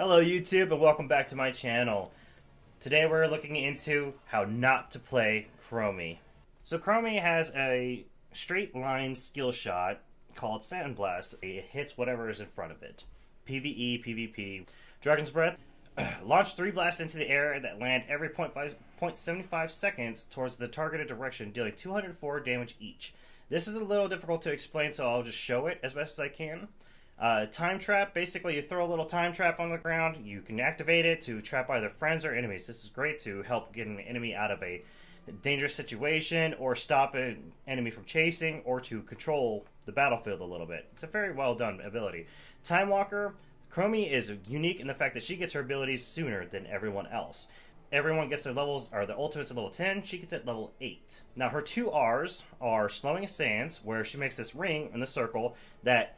Hello YouTube and welcome back to my channel. Today we're looking into how not to play Chromie. So Chromie has a straight line skill shot called Sandblast. It hits whatever is in front of it. PvE, PvP. Dragon's Breath. Launch 3 blasts into the air that land every 0.75 seconds towards the targeted direction, dealing 204 damage each. This is a little difficult to explain, so I'll just show it as best as I can. Time trap, basically you throw a little time trap on the ground, you can activate it to trap either friends or enemies. This is great to help get an enemy out of a dangerous situation, or stop an enemy from chasing, or to control the battlefield a little bit. It's a very well done ability. Time Walker, Chromie is unique in the fact that she gets her abilities sooner than everyone else. Everyone gets their levels, or the ultimates at level 10, she gets at level 8. Now her two R's are Slowing Sands, where she makes this ring in the circle that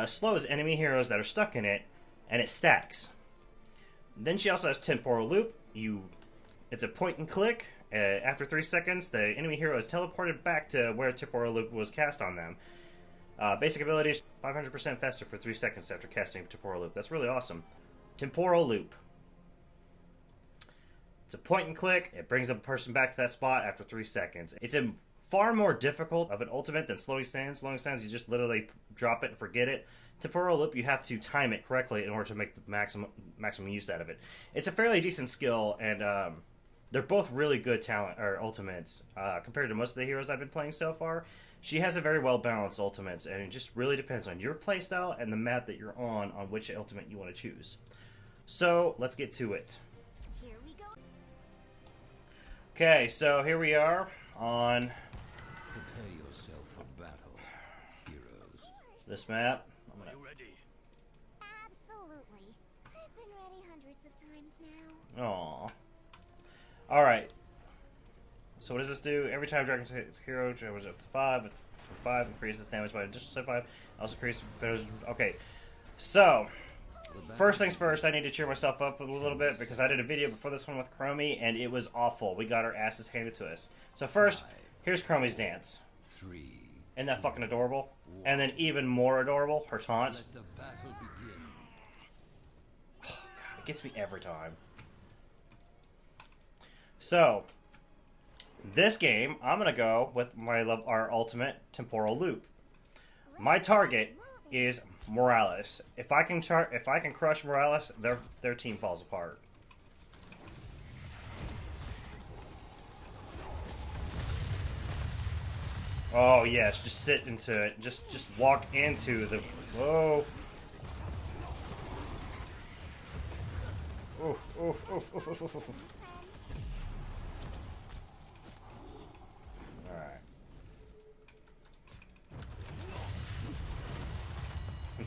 slows enemy heroes that are stuck in it, and it stacks. Then she also has Temporal Loop. It's a point and click. After 3 seconds, the enemy hero is teleported back to where Temporal Loop was cast on them. Basic abilities, 500% faster for 3 seconds after casting Temporal Loop. That's really awesome. Temporal Loop. It's a point and click. It brings a person back to that spot after 3 seconds. It's a far more difficult of an ultimate than Slowing Sands. Slowing Sands, you just literally drop it and forget it. Temporal Loop, you have to time it correctly in order to make the maximum use out of it. It's a fairly decent skill, and they're both really good talent or ultimates compared to most of the heroes I've been playing so far. She has a very well balanced ultimates, and it just really depends on your playstyle and the map that you're on which ultimate you want to choose. So let's get to it. Here we go. Okay, so here we are on Prepare yourself for battle, heroes. this map. Are you ready? Absolutely. I've been ready hundreds of times now. Aww. Alright. So what does this do? Every time Dragon hits a hero, travels up to 5. With 5 increases damage by an additional 5. Also increases. Okay. So, first things first, I need to cheer myself up a little bit because I did a video before this one with Chromie and it was awful. We got our asses handed to us. So first, here's Chromie's dance. 3. Isn't that fucking adorable? And then even more adorable, her taunt. Let the battle begin. Oh, God, it gets me every time. So, this game, I'm gonna go with our ultimate Temporal Loop. My target is Morales. If I can crush Morales, their team falls apart. Oh yes, just sit into it. Just walk into the. Whoa. Oof, oof, oof, oof, oof, oof, oof.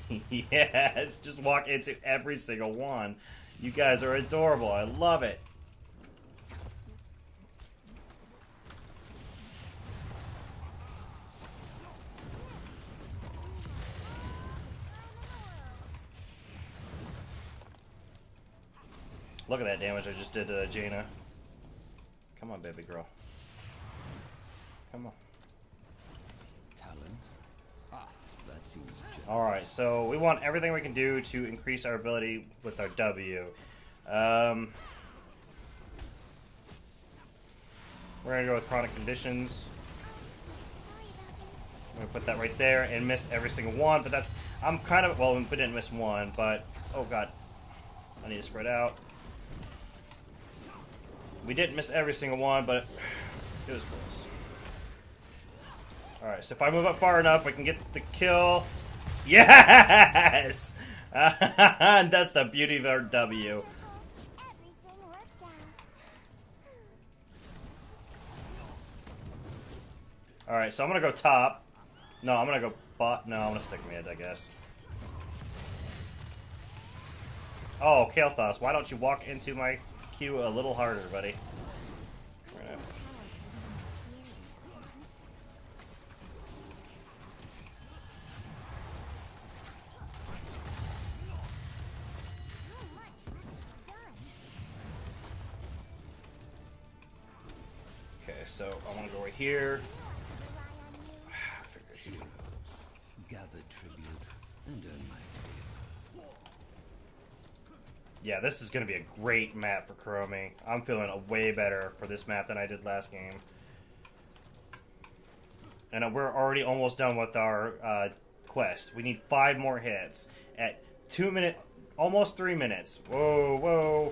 Alright. Yes, just walk into every single one. You guys are adorable. I love it. Look at that damage I just did to Jaina. Come on, baby girl. Come on. Talent. Ah, that seems generous. Alright, so we want everything we can do to increase our ability with our W. We're gonna go with Chronic Conditions. I'm gonna put that right there and miss every single one, but that's... I'm kind of... Well, we didn't miss one, but... Oh god. I need to spread out. We didn't miss every single one, but it was close. Alright, so if I move up far enough, we can get the kill. Yes! That's the beauty of our W. Everything worked out. Alright, so I'm gonna go top. No, I'm gonna go bot. No, I'm gonna stick mid, I guess. Oh, Kael'thas, why don't you walk into my queue a little harder, buddy? Okay, so I want to go right here. I figured he... Gather tribute and earn my favor. Yeah, this is going to be a great map for Chromie. I'm feeling way better for this map than I did last game. And we're already almost done with our quest. We need 5 more hits. At 2 minutes, almost 3 minutes. Whoa, whoa.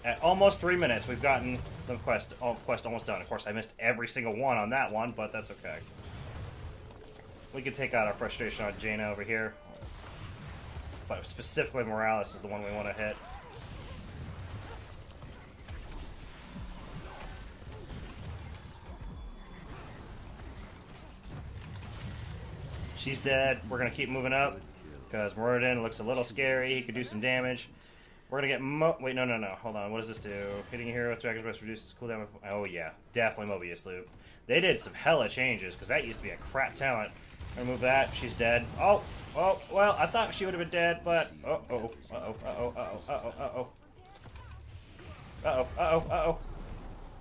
At almost 3 minutes, we've gotten the quest almost done. Of course, I missed every single one on that one, but that's okay. We can take out our frustration on Jaina over here. But specifically, Morales is the one we want to hit. She's dead. We're going to keep moving up because Moradin looks a little scary. He could do some damage. We're going to get wait, no. Hold on. What does this do? Hitting a hero with Dragon's Breath reduces cooldown. Oh, yeah. Definitely Mobius Loop. They did some hella changes because that used to be a crap talent. Remove that. She's dead. Oh, well, I thought she would have been dead, but... Uh-oh.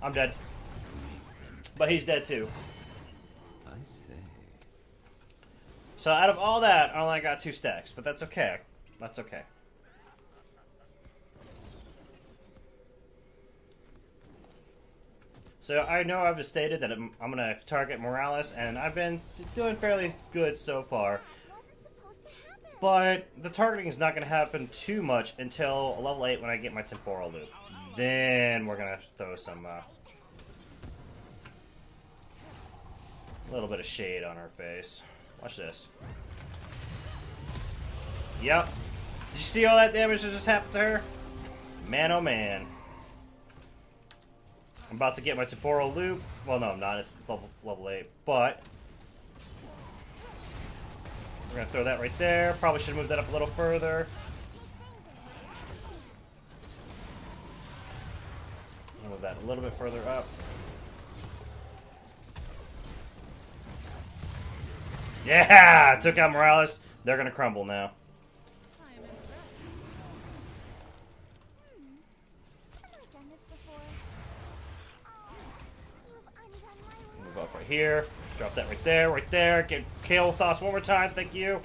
I'm dead. But he's dead, too. I say. So out of all that, I only got 2 stacks, but that's okay. That's okay. So I know I've just stated that I'm going to target Morales, and I've been doing fairly good so far. But the targeting is not going to happen too much until level 8 when I get my temporal loop. Then we're going to throw some a little bit of shade on her face. Watch this. Yep. Did you see all that damage that just happened to her? Man, oh man. I'm about to get my temporal loop. Well, no, I'm not. It's level 8. But we're going to throw that right there. Probably should move that up a little further. Move that a little bit further up. Yeah! Took out Morales. They're going to crumble now. Move up right here. Drop that right there. Get kill with us one more time. Thank you.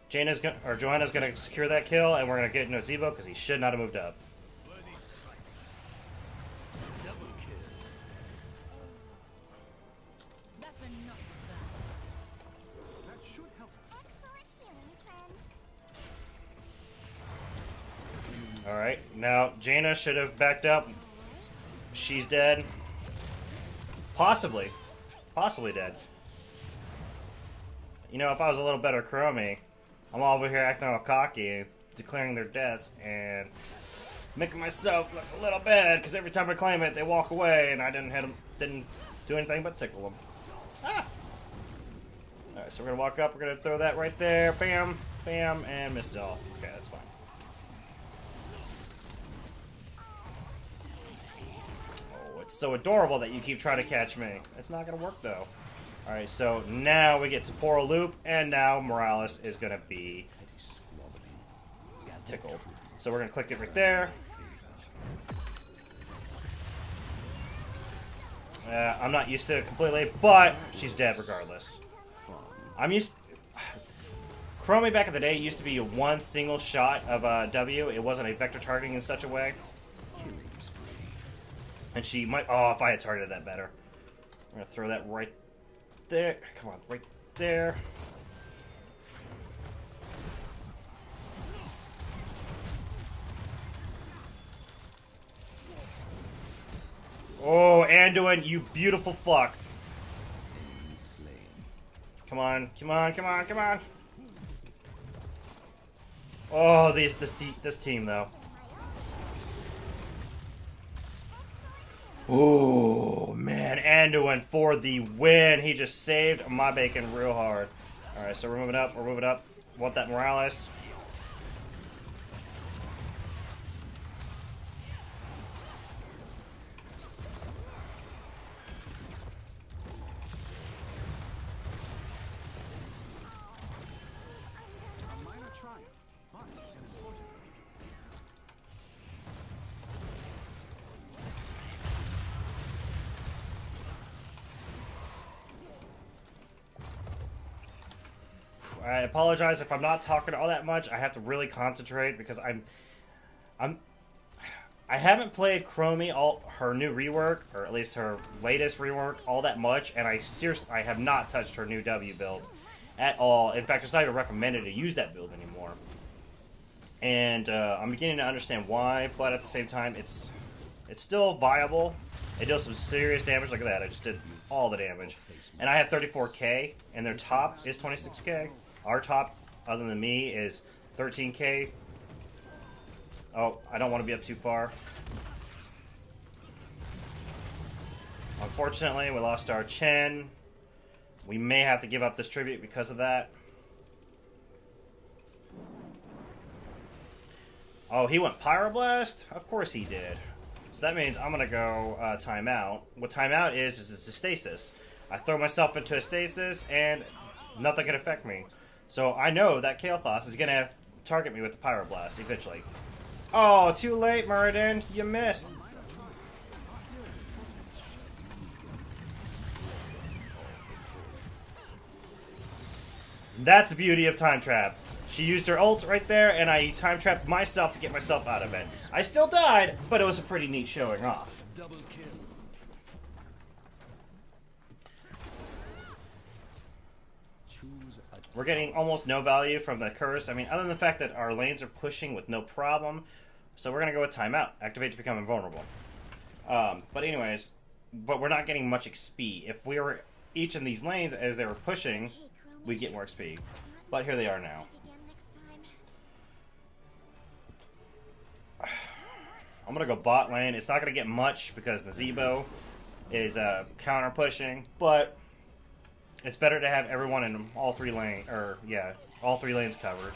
Joanna's gonna secure that kill, and we're gonna get Nozebo because he should not have moved up. That's enough of that. That should help. Excellent healing, friend. All right, now Jaina should have backed up. She's dead. Possibly dead. You know, if I was a little better Chromie, I'm all over here acting all cocky, declaring their deaths, and making myself look a little bad, because every time I claim it, they walk away, and I didn't hit them, didn't do anything but tickle them. Ah! Alright, so we're going to walk up, we're going to throw that right there, bam, bam, and missed it all. Okay, that's fine. Oh, it's so adorable that you keep trying to catch me. It's not going to work, though. Alright, so now we get temporal loop, and now Morales is going to be tickled. So we're going to click it right there. I'm not used to it completely, but she's dead regardless. I'm used... Chromie back in the day used to be one single shot of W. It wasn't a vector targeting in such a way. And she might... Oh, if I had targeted that better. I'm going to throw that right there. Come on, right there. Oh, Anduin, you beautiful fuck. Come on, come on, come on, come on. Oh, this team, though. Oh, man, Anduin for the win. He just saved my bacon real hard. Alright, so we're moving up, Want that Morales. I apologize if I'm not talking all that much. I have to really concentrate because I'm I haven't played Chromie, her new rework, or at least her latest rework, all that much, and I have not touched her new W build at all. In fact, it's not even recommended to use that build anymore. And I'm beginning to understand why, but at the same time, it's still viable. It deals some serious damage. Look at that, I just did all the damage. And I have 34k, and their top is 26k. Our top, other than me, is 13k. Oh, I don't want to be up too far. Unfortunately, we lost our Chen. We may have to give up this tribute because of that. Oh, he went Pyroblast? Of course he did. So that means I'm going to go timeout. What timeout is it's a stasis. I throw myself into a stasis, and nothing can affect me. So I know that Kael'thas is going to target me with the Pyroblast eventually. Oh, too late, Muradin. You missed. That's the beauty of Time Trap. She used her ult right there, and I time trapped myself to get myself out of it. I still died, but it was a pretty neat showing off. Double kill. We're getting almost no value from the curse. I mean, other than the fact that our lanes are pushing with no problem. So we're going to go with timeout. Activate to become invulnerable. But anyways, we're not getting much XP. If we were each in these lanes as they were pushing, we'd get more XP. But here they are now. I'm going to go bot lane. It's not going to get much because Nazebo is counter pushing, but it's better to have everyone in all three lanes, all three lanes covered.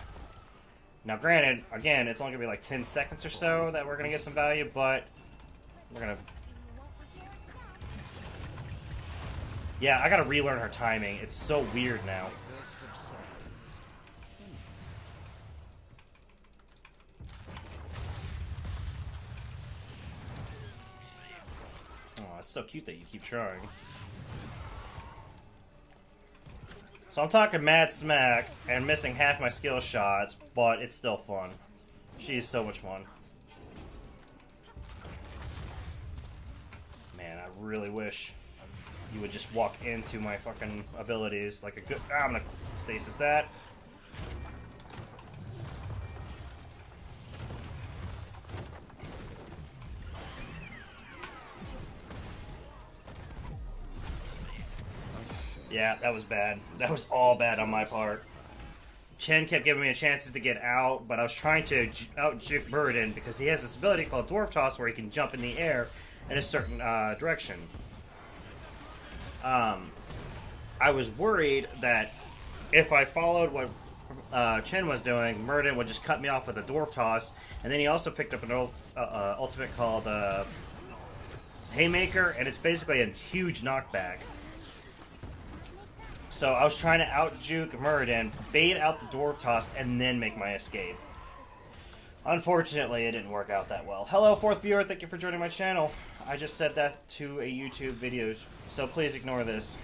Now, granted, again, it's only going to be like 10 seconds or so that we're going to get some value, but we're going to... Yeah, I got to relearn her timing. It's so weird now. Oh, it's so cute that you keep trying. So I'm talking mad smack and missing half my skill shots, but it's still fun. She's so much fun. Man, I really wish you would just walk into my fucking abilities like a good... I'm gonna stasis that. Yeah, that was bad. That was all bad on my part. Chen kept giving me chances to get out, but I was trying to out-juke Burden because he has this ability called Dwarf Toss where he can jump in the air in a certain direction. I was worried that if I followed what Chen was doing, Murden would just cut me off with a Dwarf Toss, and then he also picked up an ultimate called Haymaker, and it's basically a huge knockback. So I was trying to out-juke Muradin, bait out the Dwarf Toss, and then make my escape. Unfortunately, it didn't work out that well. Hello, fourth viewer. Thank you for joining my channel. I just said that to a YouTube video, so please ignore this.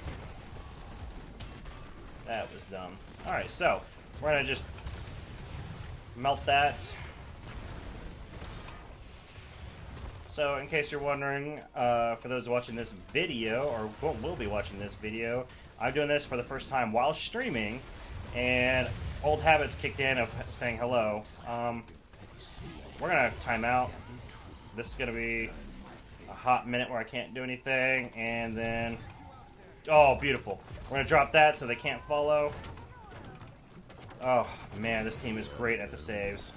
That was dumb. Alright, so we're going to just melt that. So, in case you're wondering, for those watching this video, or will be watching this video, I'm doing this for the first time while streaming, and old habits kicked in of saying hello. We're going to time out. This is going to be a hot minute where I can't do anything, and then... Oh, beautiful. We're going to drop that so they can't follow. Oh, man, this team is great at the saves.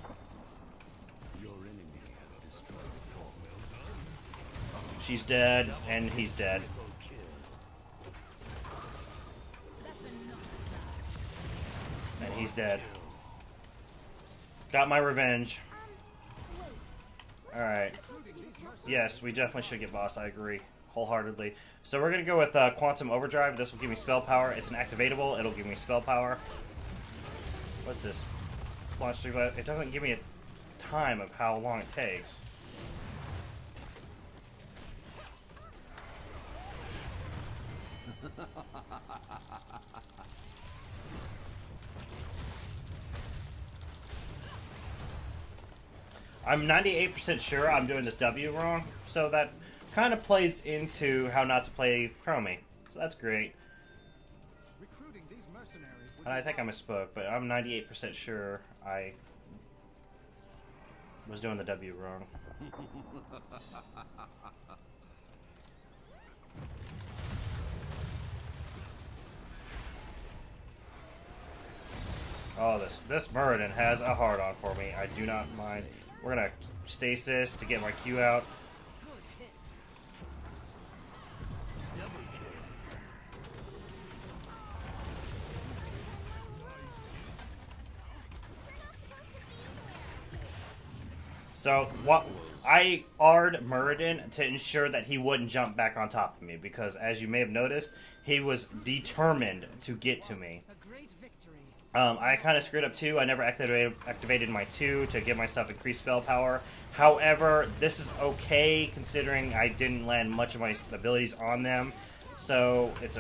She's dead, and he's dead. And he's dead. Got my revenge. Alright. Yes, we definitely should get boss, I agree. Wholeheartedly. So we're going to go with Quantum Overdrive. This will give me spell power. It's an activatable. It'll give me spell power. What's this? Launch 3. It doesn't give me a time of how long it takes. I'm 98% sure I'm doing this W wrong, so that kind of plays into how not to play Chromie. So that's great. And I think I misspoke, but I'm 98% sure I was doing the W wrong. Oh, this Muradin has a hard-on for me. I do not mind. We're gonna stasis to get my Q out. So what I R'd Muradin to ensure that he wouldn't jump back on top of me, because as you may have noticed, he was determined to get to me. I kind of screwed up too. I never activated my 2 to give myself increased spell power. However, this is okay considering I didn't land much of my abilities on them. So it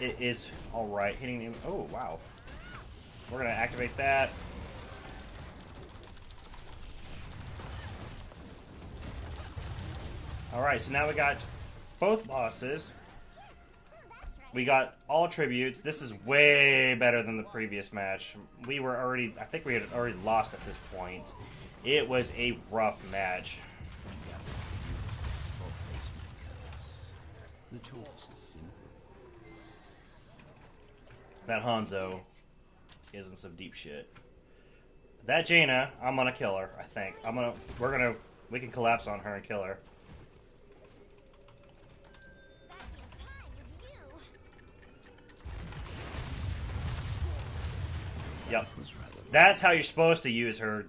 is all right. Hitting him. Oh wow. We're gonna activate that. All right. So now we got both bosses. We got all tributes. This is way better than the previous match. We were already, I think we had already lost at this point. It was a rough match. That Hanzo is in some deep shit. That Jaina, I'm gonna kill her, I think. We can collapse on her and kill her. Yep. That's how you're supposed to use her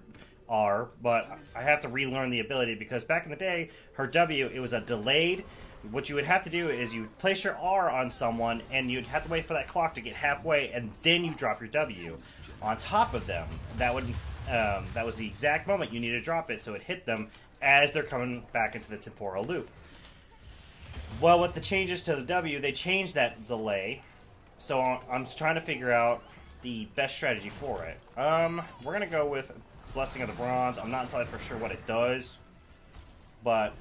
R, but I have to relearn the ability because back in the day, her W, it was a delayed. What you would have to do is you place your R on someone and you'd have to wait for that clock to get halfway and then you drop your W on top of them. That was the exact moment you need to drop it so it hit them as they're coming back into the temporal loop. Well, with the changes to the W, they changed that delay, so I'm trying to figure out the best strategy for it. We're gonna go with Blessing of the Bronze. I'm not entirely for sure what it does, but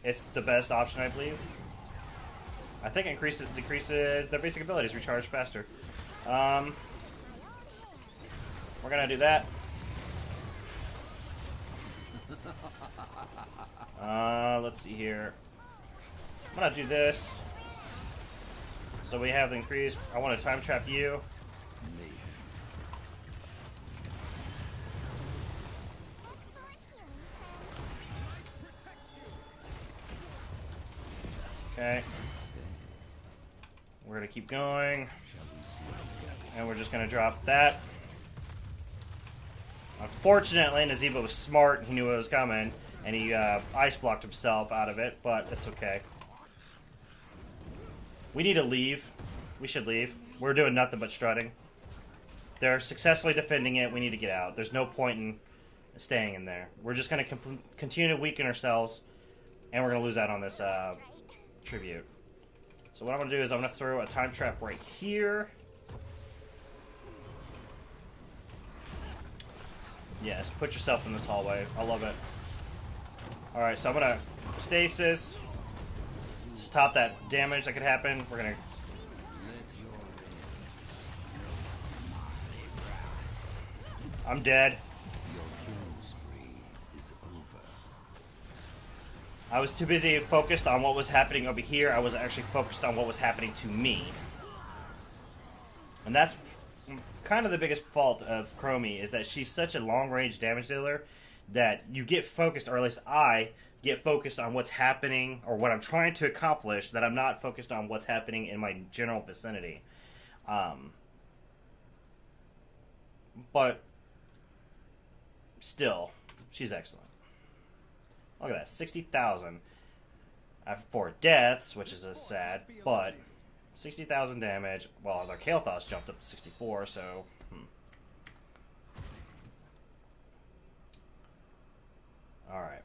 it's the best option, I believe. I think it decreases their basic abilities, recharge faster. We're gonna do that. Let's see here. I'm gonna do this. So we have the increase. I want to time trap you. Okay. We're gonna keep going. And we're just gonna drop that. Unfortunately, Nazeeba was smart. He knew it was coming. And he ice blocked himself out of it, but it's okay. We need to leave. We should leave. We're doing nothing but strutting. They're successfully defending it. We need to get out. There's no point in staying in there. We're just going to continue to weaken ourselves, and we're going to lose out on this tribute. So what I'm going to do is I'm going to throw a time trap right here. Yes, put yourself in this hallway. I love it. Alright, so I'm going to stasis. Stop that damage that could happen. We're going to... I'm dead. I was too busy focused on what was happening over here. I was actually focused on what was happening to me. And that's kind of the biggest fault of Chromie, is that she's such a long-range damage dealer that you get focused, or at least I get focused on what's happening or what I'm trying to accomplish, that I'm not focused on what's happening in my general vicinity. But still, she's excellent. Look at that, 60,000 after 4 deaths, which is a sad, but 60,000 damage. Well, their Kael'thas jumped up to 64, so... Alright.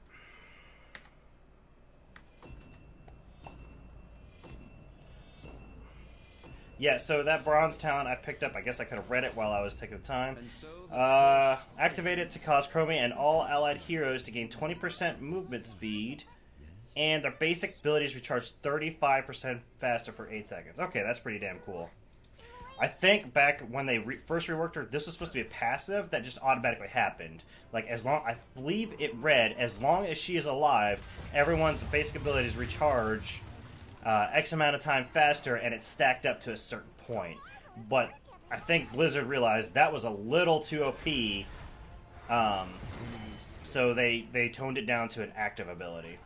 Yeah, so that bronze talent I picked up, I guess I could have read it while I was taking the time. Activate it to cause Chromie and all allied heroes to gain 20% movement speed, and their basic abilities recharge 35% faster for 8 seconds. Okay, that's pretty damn cool. I think back when they first reworked her, this was supposed to be a passive that just automatically happened. Like, I believe it read, as long as she is alive, everyone's basic abilities recharge X amount of time faster, and it's stacked up to a certain point. But I think Blizzard realized that was a little too OP, so they toned it down to an active ability.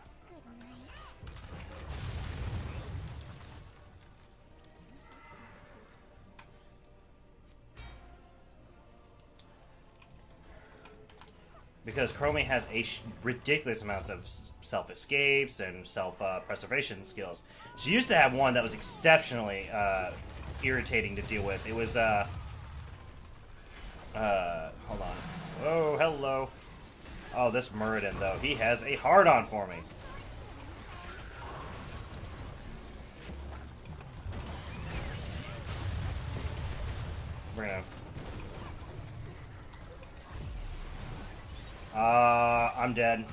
Because Chromie has ridiculous amounts of self-escapes and self-preservation skills. She used to have one that was exceptionally irritating to deal with. It was, hold on. Oh, hello. Oh, this Muradin, though. He has a hard-on for me. We're gonna... I'm dead.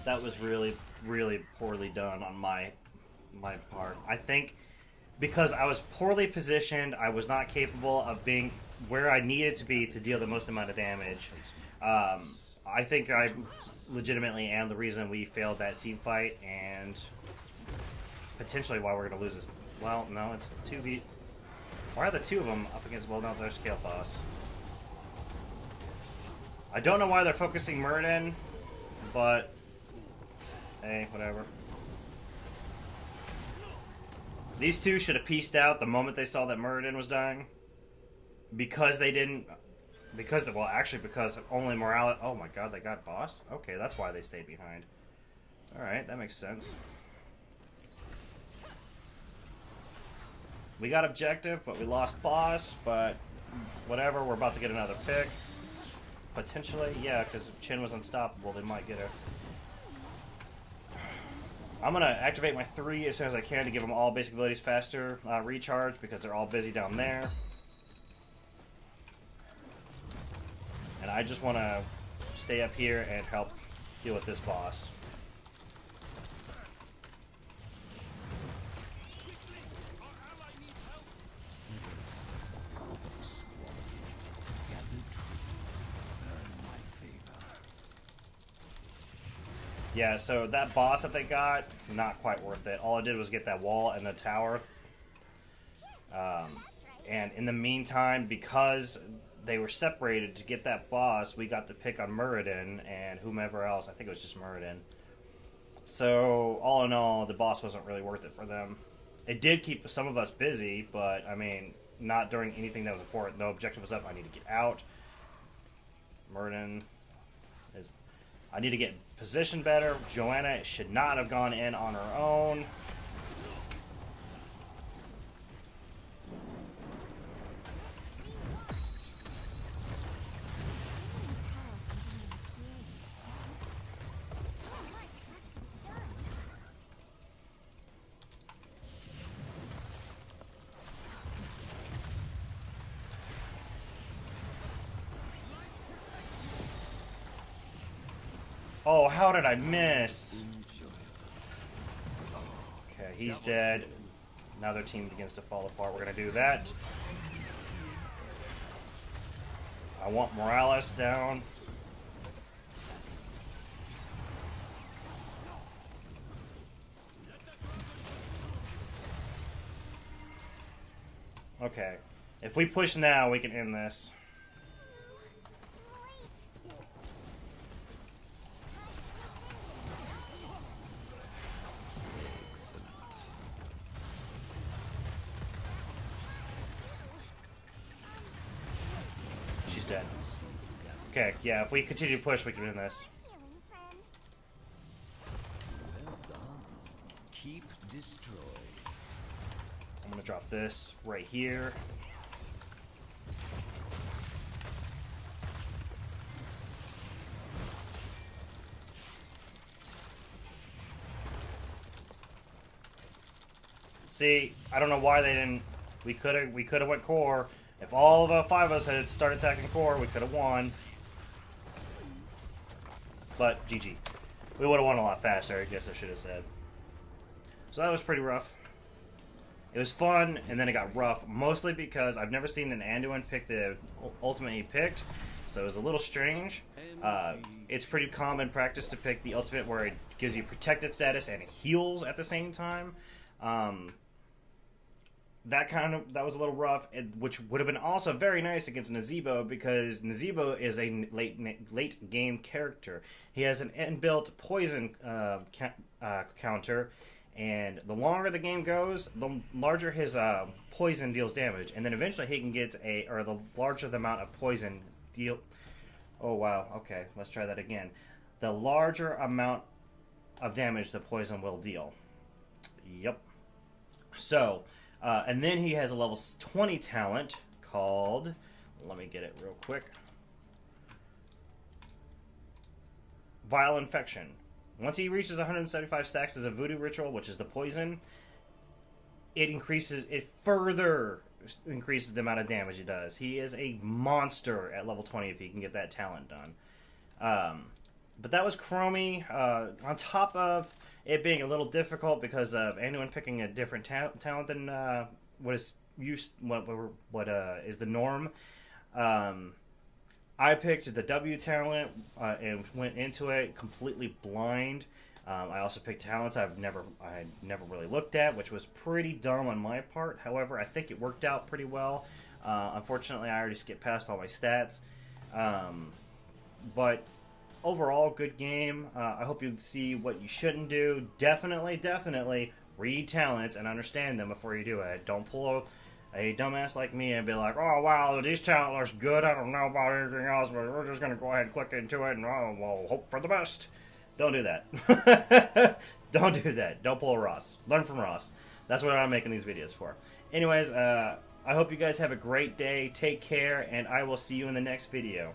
That was really, really poorly done on my part. I think because I was poorly positioned, I was not capable of being where I needed to be to deal the most amount of damage. I think I legitimately am the reason we failed that team fight, and potentially why we're going to lose this. Well, no, it's 2v. Why are the two of them up against, well, no, their scale boss. I don't know why they're focusing Muradin, but hey, whatever. These two should have pieced out the moment they saw that Muradin was dying. Because they didn't... Because only Morale... Oh my god, they got boss? Okay, that's why they stayed behind. Alright, that makes sense. We got objective, but we lost boss, but whatever, we're about to get another pick. Potentially, yeah, because if Chin was unstoppable, they might get her. I'm going to activate my 3 as soon as I can to give them all basic abilities faster recharge, because they're all busy down there. And I just want to stay up here and help deal with this boss. Yeah, so that boss that they got, not quite worth it. All it did was get that wall and the tower. And in the meantime, because they were separated to get that boss, we got the pick on Muradin and whomever else. I think it was just Muradin. So, all in all, the boss wasn't really worth it for them. It did keep some of us busy, but, I mean, not during anything that was important. No objective was up. I need to get out. Muradin is... I need to get positioned better. Joanna should not have gone in on her own. Oh, how did I miss? Okay, he's dead. Now their team begins to fall apart. We're going to do that. I want Morales down. Okay. If we push now, we can end this. She's dead. Okay, yeah, if we continue to push, we can win this. Well done. Keep destroyed. I'm gonna drop this right here. See, I don't know why they didn't. We could have went core. If all the 5 of us had started attacking core, we could have won. But GG. We would have won a lot faster, I guess I should have said. So that was pretty rough. It was fun, and then it got rough, mostly because I've never seen an Anduin pick the ultimate he picked, so it was a little strange. It's pretty common practice to pick the ultimate where it gives you protected status and heals at the same time. That was a little rough, which would have been also very nice against Nazebo, because Nazebo is a late game character. He has an inbuilt poison counter, and the longer the game goes, the larger his poison deals damage, and then eventually he can get the larger the amount of poison deal. Oh wow, okay, let's try that again. The larger amount of damage the poison will deal. Yep. So, and then he has a level 20 talent called, let me get it real quick, Vile Infection. Once he reaches 175 stacks as a voodoo ritual, which is the poison, it further increases the amount of damage it does. He is a monster at level 20 if he can get that talent done. But that was Chromie. On top of it being a little difficult because of anyone picking a different talent than what is the norm. I picked the W talent and went into it completely blind. I also picked talents I had never really looked at, which was pretty dumb on my part. However, I think it worked out pretty well. Unfortunately, I already skipped past all my stats. But overall, good game. I hope you see what you shouldn't do. Definitely read talents and understand them before you do it. Don't pull a dumbass like me and be like, oh wow, this talent looks good, I don't know about anything else, but we're just gonna go ahead and click into it and we'll hope for the best. Don't do that. Don't do that. Don't pull a Ross. Learn from Ross. That's what I'm making these videos for. Anyways, I hope you guys have a great day. Take care, and I will see you in the next video.